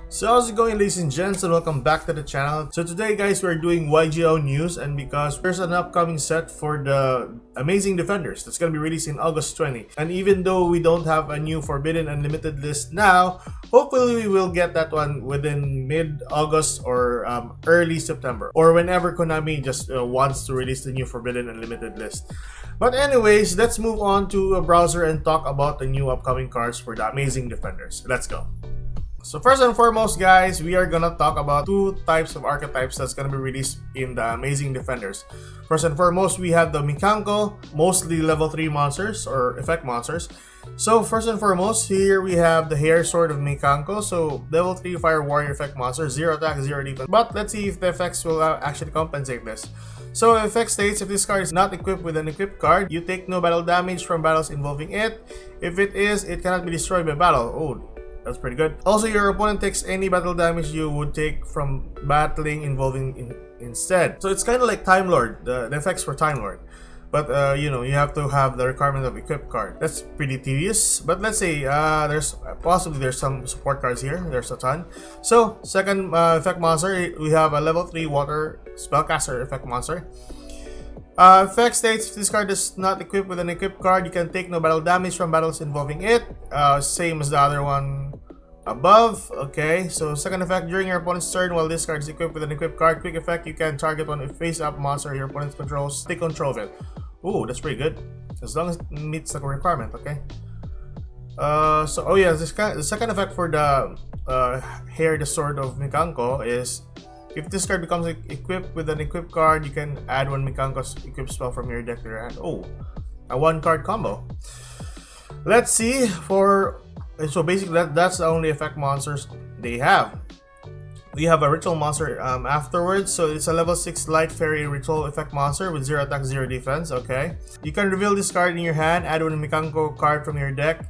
So how's it going, ladies and gents, and welcome back to the channel. So today guys, we're doing YugiOh news, and because there's an upcoming set for the Amazing Defenders that's going to be released in August 20. And even though we don't have a new Forbidden Unlimited list now, hopefully we will get that one within mid-August or early September, or whenever Konami just wants to release the new Forbidden Unlimited list. But anyways, let's move on to a browser and talk about the new upcoming cards for the Amazing Defenders. Let's go. So first and foremost guys, we are gonna talk about two types of archetypes that's gonna be released in the Amazing Defenders. First and foremost, we have the Mekanko, mostly level 3 monsters or effect monsters. So first and foremost, here we have the Hair Sword of Mekanko. So level 3 Fire Warrior effect monster, 0 attack, 0 defense. But let's see if the effects will actually compensate this. So effect states, if this card is not equipped with an equipped card, you take no battle damage from battles involving it. If it is, it cannot be destroyed by battle. Oh, that's pretty good. Also, your opponent takes any battle damage you would take from battling involving instead. So it's kind of like Time Lord, the effects for Time Lord. But you know, you have to have the requirement of equipped card. That's pretty tedious. But let's say there's some support cards here. There's a ton. So second effect monster, we have a level 3 water spellcaster effect monster. Effect states, if this card is not equipped with an equipped card, you can take no battle damage from battles involving it. Same as the other one above. Okay, so second effect, during your opponent's turn, while this card is equipped with an equipped card, quick effect, you can target one face-up monster your opponent controls, take control of it. Ooh, that's pretty good. As long as it meets the requirement, okay? The second effect for the Hair the Sword of Mekanko is, if this card becomes equipped with an equipped card, you can add one Mekanko's equipped spell from your deck to your hand. Oh, a 1-card combo. Let's see for... So basically, that's the only effect monsters they have. We have a ritual monster afterwards. So it's a level 6 light fairy ritual effect monster with 0 attack, 0 defense. Okay. You can reveal this card in your hand, add one Mekanko card from your deck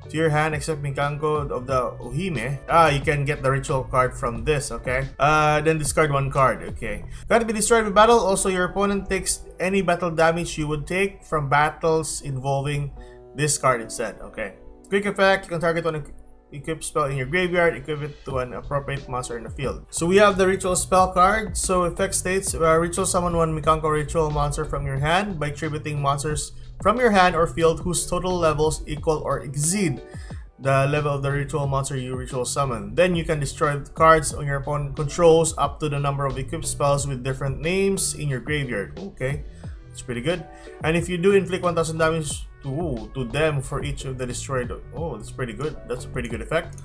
to your hand except Mekanko of the Ohime. You can get the ritual card from this, okay? Then discard 1 card, okay? Can't be destroyed by battle. Also, your opponent takes any battle damage you would take from battles involving this card instead, okay? Quick effect, you can target one equipped spell in your graveyard, equip it to an appropriate monster in the field. So we have the ritual spell card. So effect states, ritual summon one Mekanko ritual monster from your hand by tributing monsters from your hand or field whose total levels equal or exceed the level of the ritual monster you ritual summon. Then you can destroy cards on your opponent controls up to the number of equipped spells with different names in your graveyard. Okay, it's pretty good. And if you do inflict 1000 damage to them for each of the destroyed, oh, that's pretty good. That's a pretty good effect.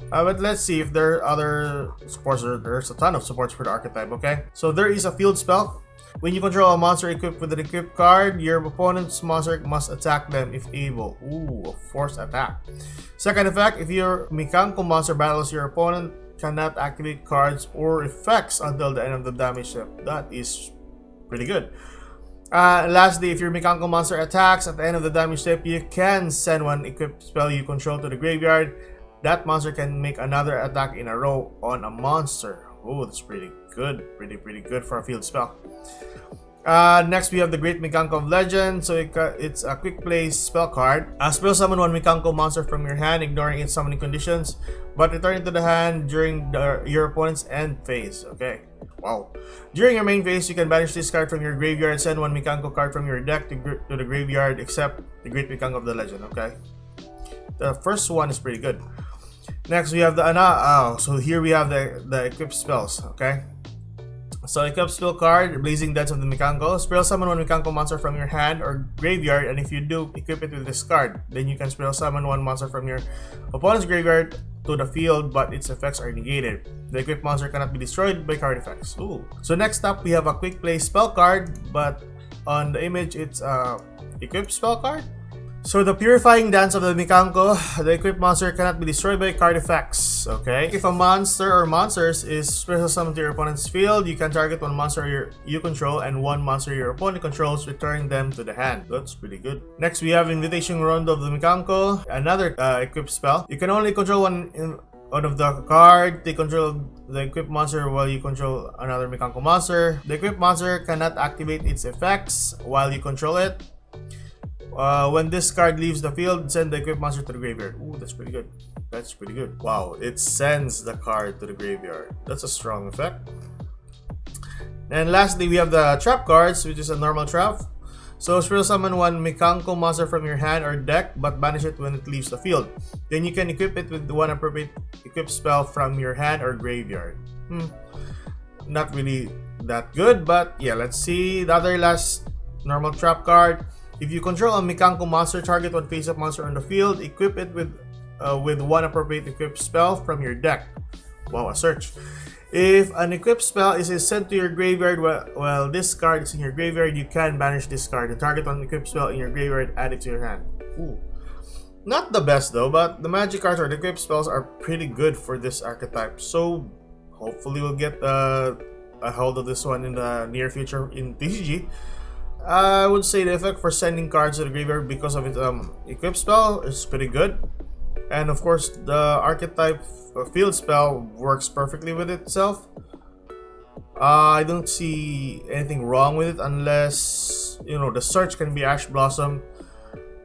But let's see if there are other supports. There's a ton of supports for the archetype, okay? So there is a field spell. When you control a monster equipped with an equipped card, your opponent's monster must attack them if able. Ooh, a forced attack. Second effect, if your Mekanko monster battles your opponent, cannot activate cards or effects until the end of the damage step. That is pretty good. Lastly, if your Mekanko monster attacks at the end of the damage step, you can send one equipped spell you control to the graveyard. That monster can make another attack in a row on a monster. Oh, that's pretty good. Pretty good for a field spell. Next, we have the Great Mekanko of Legend. So it's a quick play spell card. Spell summon one Mekanko monster from your hand, ignoring its summoning conditions, but return it to the hand during your opponent's end phase. Okay. Wow. During your main phase, you can banish this card from your graveyard and send one Mekanko card from your deck to the graveyard, except the Great Mekanko of the Legend. Okay. The first one is pretty good. Next, we have the so here we have the equipped spells. Okay. So equipped spell card, Blazing Dance of the Mekanko. Spell summon one Mekanko monster from your hand or graveyard, and if you do, equip it with this card. Then you can spell summon one monster from your opponent's graveyard to the field, but its effects are negated. The equipped monster cannot be destroyed by card effects. Ooh. So next up, we have a quick play spell card, but on the image, it's a equipped spell card. So the Purifying Dance of the Mekanko, the equipped monster cannot be destroyed by card effects, okay? If a monster or monsters is special summoned to your opponent's field, you can target one monster you control and one monster your opponent controls, returning them to the hand. That's pretty good. Next, we have Invitation Rondo of the Mekanko, another equipped spell. You can only control one out of the card. They control the equipped monster while you control another Mekanko monster. The equipped monster cannot activate its effects while you control it. When this card leaves the field, send the equipped monster to the graveyard. Ooh, that's pretty good. That's pretty good. Wow, it sends the card to the graveyard. That's a strong effect. And lastly, we have the trap cards, which is a normal trap. So spell summon one Mekanko monster from your hand or deck, but banish it when it leaves the field. Then you can equip it with one appropriate equip spell from your hand or graveyard. Not really that good, but yeah, let's see. The other last normal trap card. If you control a Mekanko monster, target one face-up monster on the field, equip it with one appropriate equip spell from your deck. Wow, a search. If an equipped spell is sent to your graveyard while this card is in your graveyard, you can banish this card and target one equipped spell in your graveyard, add it to your hand. Ooh. Not the best though, but the magic cards or the equipped spells are pretty good for this archetype. So hopefully we'll get a hold of this one in the near future in TCG. I would say the effect for sending cards to the graveyard because of its equipped spell is pretty good. And of course, the archetype field spell works perfectly with itself. I don't see anything wrong with it unless, you know, the search can be Ash Blossom.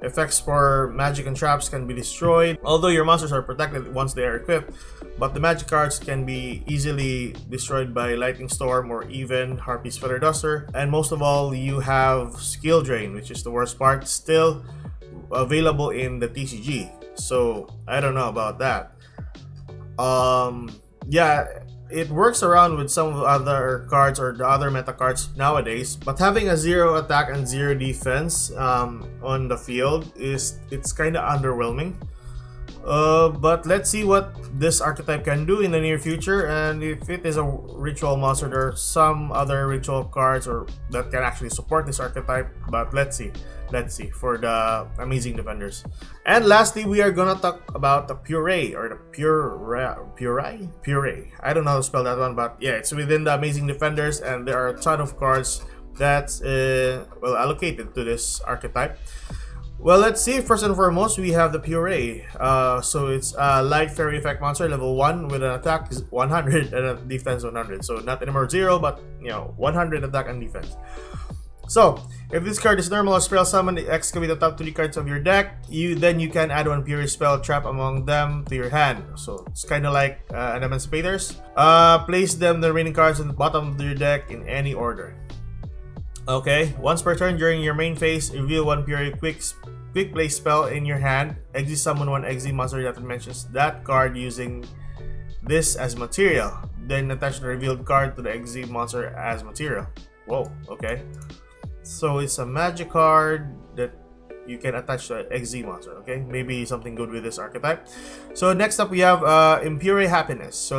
Effects for magic and traps can be destroyed, although your monsters are protected once they are equipped. But the magic cards can be easily destroyed by Lightning Storm or even Harpy's Feather Duster. And most of all, you have Skill Drain, which is the worst part, still available in the TCG. So I don't know about that. Yeah, it works around with some of the other cards or the other meta cards nowadays, but having a 0 attack and 0 defense on the field it's kind of underwhelming. But let's see what this archetype can do in the near future, and if it is a ritual monster, there are some other ritual cards that can actually support this archetype. But let's see for the amazing defenders. And lastly, we are gonna talk about the Puree or the Puree. I don't know how to spell that one, but yeah, it's within the amazing defenders, and there are a ton of cards that's well allocated to this archetype. Well, let's see. First and foremost, we have the Puree. So it's a light fairy effect monster, level 1 with an attack is 100 and a defense 100. So not anymore 0, but 100 attack and defense. So if this card is normal or spell summon, excavate the top 3 cards of your deck. Then you can add one Puree spell trap among them to your hand. So it's kind of like an Emancipators. Place the remaining cards on the bottom of your deck in any order. Okay, once per turn during your main phase, reveal one Puree quick play spell in your hand. Exile summon one Exile monster that mentions that card using this as material. Then attach the revealed card to the Exile monster as material. Whoa, okay. So it's a magic card that you can attach to an Exile monster, okay? Maybe something good with this archetype. So next up we have Impurity Happiness. So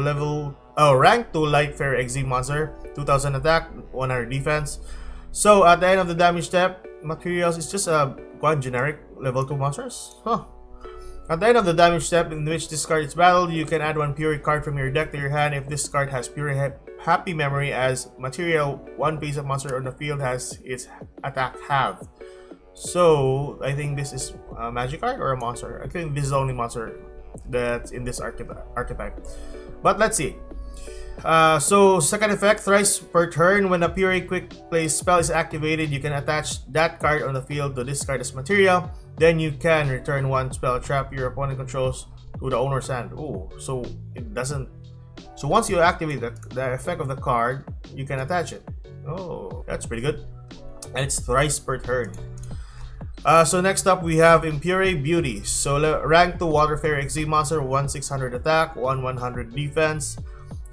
rank 2 light fairy Exile monster, 2000 attack, 100 defense. So at the end of the damage step, materials is just one generic level 2 monsters. At the end of the damage step in which this card is battled, you can add one Puree card from your deck to your hand. If this card has Puree Happy Memory as material, one piece of monster on the field has its attack halved. So I think this is a magic card or a monster. I think this is the only monster that's in this archetype. But let's see. So second effect, thrice per turn, when a Puree quick play spell is activated, you can attach that card on the field to this card as material. Then you can return one spell trap your opponent controls to the owner's hand. Ooh, so it doesn't. So once you activate the effect of the card, you can attach it. Oh, that's pretty good. And it's thrice per turn. So next up we have Impurity Beauty. So rank 2 Water Fairy Exile monster, 1600 attack, 100 defense.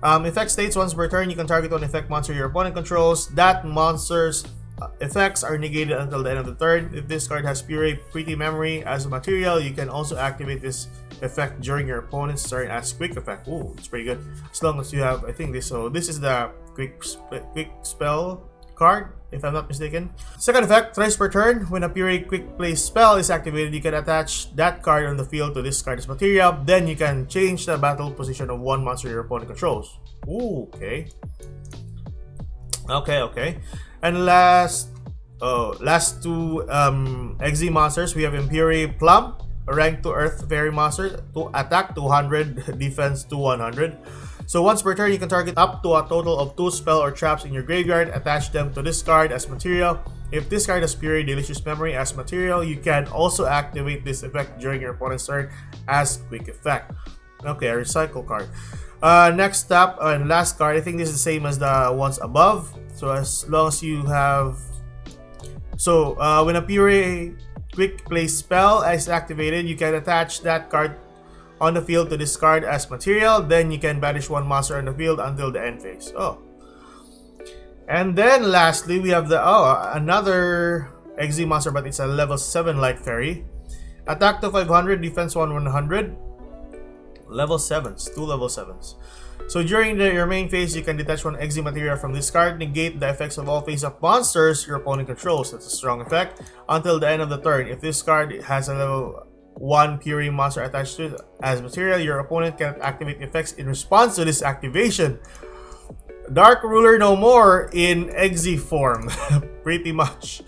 Effect states once per turn, you can target one effect monster your opponent controls. That monster's effects are negated until the end of the turn. If this card has Puree Pretty Memory as a material, you can also activate this effect during your opponent's turn as quick effect. Ooh, it's pretty good. As long as you have, I think this. So this is the quick spell card, if I'm not mistaken. Second effect, thrice per turn, when a Puree quick play spell is activated, you can attach that card on the field to this card as material. Then you can change the battle position of one monster your opponent controls. Ooh, okay. Okay. And last two Exile monsters, we have Impurity Plum, a rank 2 Earth Fairy monster, to attack 200, defense to 100. So once per turn, you can target up to a total of 2 spell or traps in your graveyard, attach them to this card as material. If this card has Pure Delicious Memory as material, you can also activate this effect during your opponent's turn as quick effect. Okay, a recycle card. Next up, and last card, I think this is the same as the ones above. So as long as you have... So, when a Pure Quick Play spell is activated, you can attach that card on the field to this card as material. Then you can banish one monster on the field until the end phase. Oh. And then lastly, we have the another XZ monster, but it's a level 7 Light Fairy. Attack to 500, defense 100. Level 7s, 2 level 7s. So during your main phase, you can detach one XZ material from this card, negate the effects of all face-up monsters your opponent controls. That's a strong effect. Until the end of the turn. If this card has a level 1 Pure monster attached to it as material, your opponent can activate the effects in response to this activation. Dark Ruler no more in XZ form. Pretty much.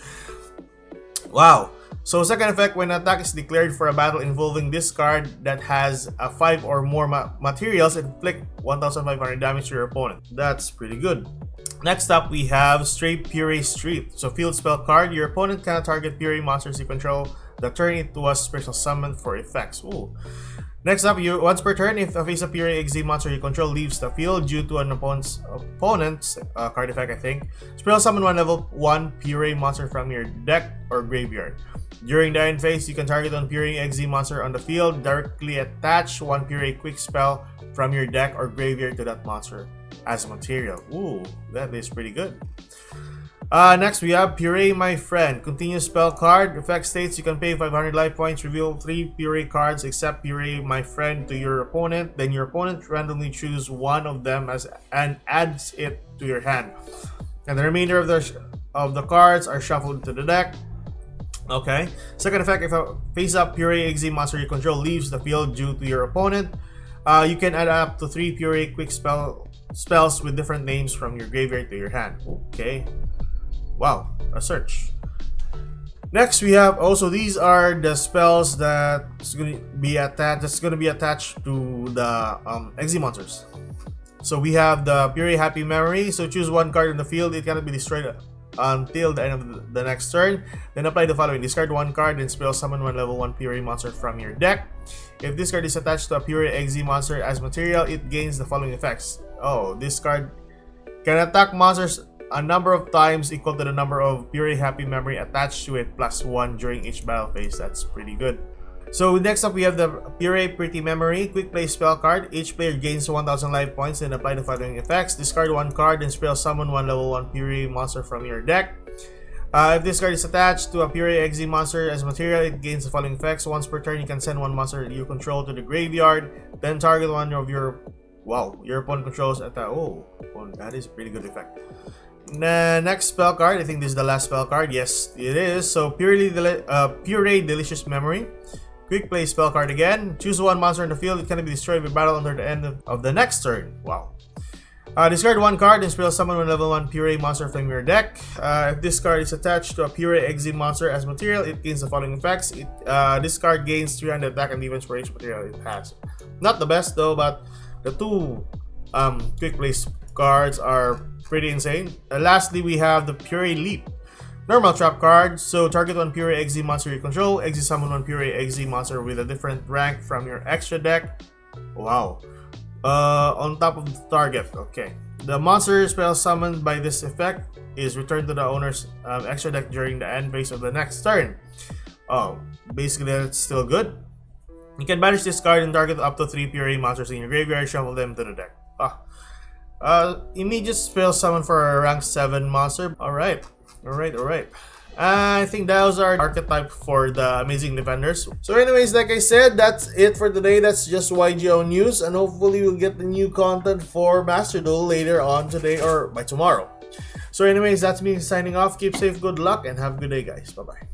Wow. So second effect, when an attack is declared for a battle involving this card that has 5 or more materials, inflict 1500 damage to your opponent. That's pretty good. Next up, we have Stray Pure Street. So field spell card, your opponent cannot target Pure monsters you control that turn into a special summon for effects. Ooh. Next up, once per turn, if a face-up Pure XZ monster you control leaves the field due to an opponent's card effect, I think, spell summon one level 1 Pure monster from your deck or graveyard. During the end phase, you can target one Pure XZ monster on the field, directly attach one Pure Quick spell from your deck or graveyard to that monster as material. Ooh, that is pretty good. Next, we have Pure My Friend. Continuous spell card. Effect states you can pay 500 life points, reveal 3 Pure cards except Pure My Friend to your opponent. Then your opponent randomly choose one of them and adds it to your hand. And the remainder of the cards are shuffled into the deck. Okay. Second effect, if a face-up Pure XZ monster you control leaves the field due to your opponent, you can add up to 3 Pure Quick spells with different names from your graveyard to your hand. Okay. Wow, a search. Next, we have also these are the spells that's going to be attached to the XZ monsters. So we have the Pure Happy Memory. So choose one card in the field. It cannot be destroyed until the end of the next turn. Then apply the following: discard one card and spell summon one level 1 Pure monster from your deck. If this card is attached to a Pure XZ monster as material, it gains the following effects. Oh, this card can attack monsters a number of times equal to the number of Pure Happy Memory attached to it plus 1 during each battle phase. That's pretty good. So next up, we have the Pure Pretty Memory. Quick play spell card. Each player gains 1000 life points and apply the following effects. Discard one card and spell summon one level 1 Pure monster from your deck. If this card is attached to a Pure XZ monster as material, it gains the following effects. Once per turn, you can send one monster you control to the graveyard. Then target one of your opponent controls at the... Oh, that is a pretty good effect. Next spell card, I think this is the last spell card. Yes, it is. So Pure Delicious Memory. Quick play spell card again. Choose one monster in the field. It cannot be destroyed by battle until the end of the next turn. Wow. Discard one card and spell summon one level 1 Pure monster from your deck. If this card is attached to a Pure XZ monster as material, it gains the following effects. This card gains 300 attack and defense for each material it has. Not the best though, but the two quick play cards are pretty insane. Lastly, we have the Pure Leap. Normal trap card. So target one Pure XZ monster you control. XZ summon one Pure XZ monster with a different rank from your extra deck. Wow. On top of the target. Okay. The monster spell summoned by this effect is returned to the owner's extra deck during the end phase of the next turn. Oh, basically that's still good. You can banish this card and target up to 3 Pure monsters in your graveyard. Shuffle them to the deck. Immediate spell summon for a rank 7 monster. Alright. I think those are archetype for the Amazing Defenders. So anyways, like I said, that's it for today. That's just YugiOh news, and hopefully we'll get the new content for Master Duel later on today or by tomorrow. So anyways, that's me signing off. Keep safe, good luck, and have a good day, guys. Bye-bye.